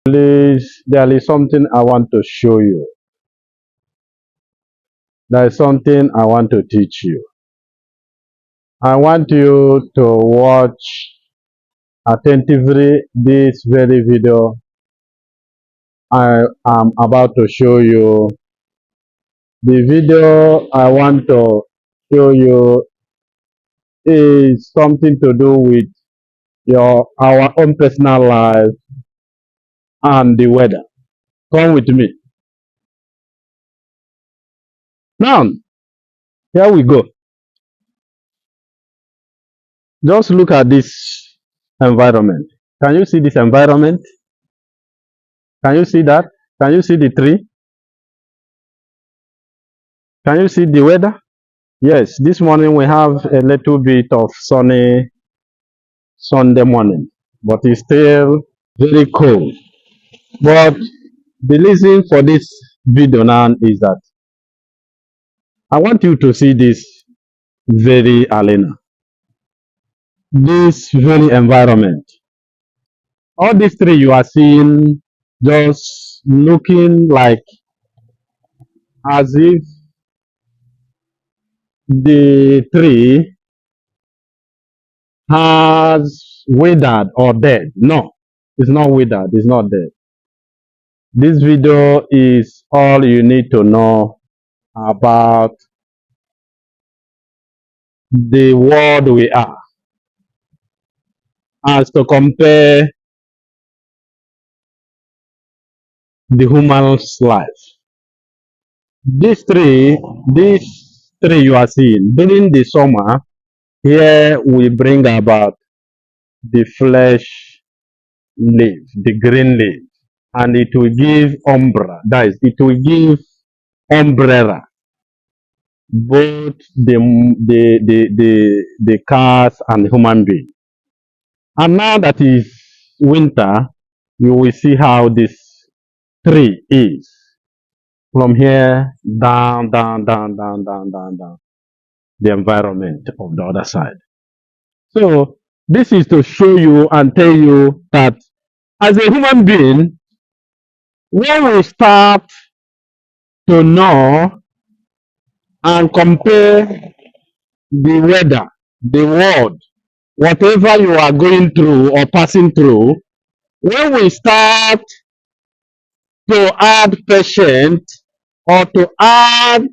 Please, there is something I want to show you. There is something I want to teach you. I want you to watch attentively this very video I am about to show you. The video I want to show you is something to do with our own personal life and the weather. Come with me. Now, here we go. Just look at this environment. Can you see this environment? Can you see that? Can you see the tree? Can you see the weather? Yes, this morning we have a little bit of sunny Sunday morning, but it's still very cold. But the reason for this video now is that I want you to see this very arena, this very environment. All these tree you are seeing just looking like as if the tree has withered or dead. No, it's not withered, it's not dead. This video is all you need to know about the world we are as to compare the human's life. This tree you are seeing during the summer, here we bring about the flesh leaf, the green leaf, and it will give umbrella. That is, it will give umbrella both the cars and human being. And now that is winter, you will see how this tree is from here down, down, down, down, down, down, down, the environment of the other side. So this is to show you and tell you that as a human being, when we start to know and compare the weather, the world, whatever you are going through or passing through, when we start to add patience or to add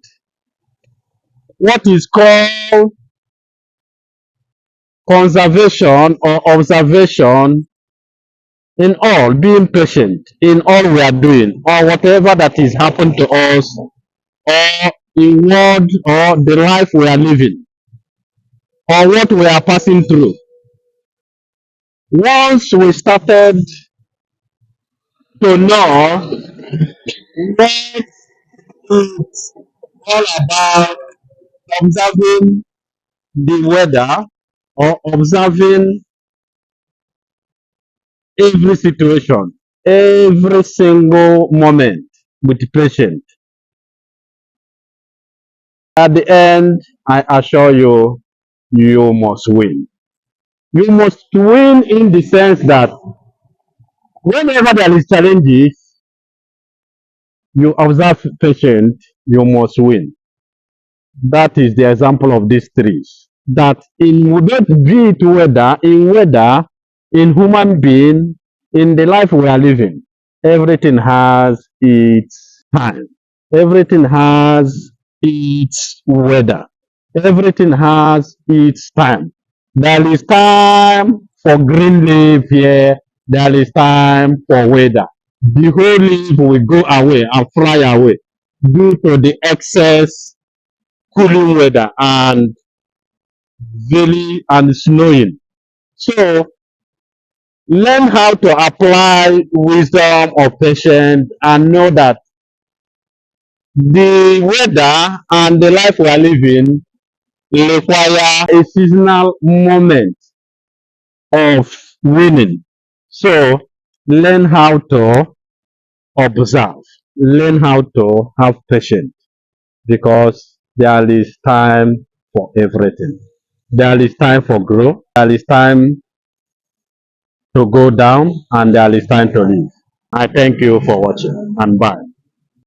what is called conservation or observation in all, being patient in all we are doing or whatever that is happening to us or in world or the life we are living or what we are passing through. Once we started to know what it's all about observing the weather or observing every situation, every single moment with patience. At the end, I assure you, you must win. You must win in the sense that whenever there is challenges, you observe patient, you must win. That is the example of these trees. That in both be it weather, in human being, in the life we are living, everything has its time. Everything has its weather. Everything has its time. There is time for green leaf here. There is time for weather. The whole leaf will go away and fly away due to the excess cooling weather and very and snowing. So learn how to apply wisdom of patience and know that the weather and the life we are living require a seasonal moment of winning. So learn how to observe, learn how to have patience because there is time for everything. There is time for growth, there is time to go down, and there is time to live. I thank you for watching and bye.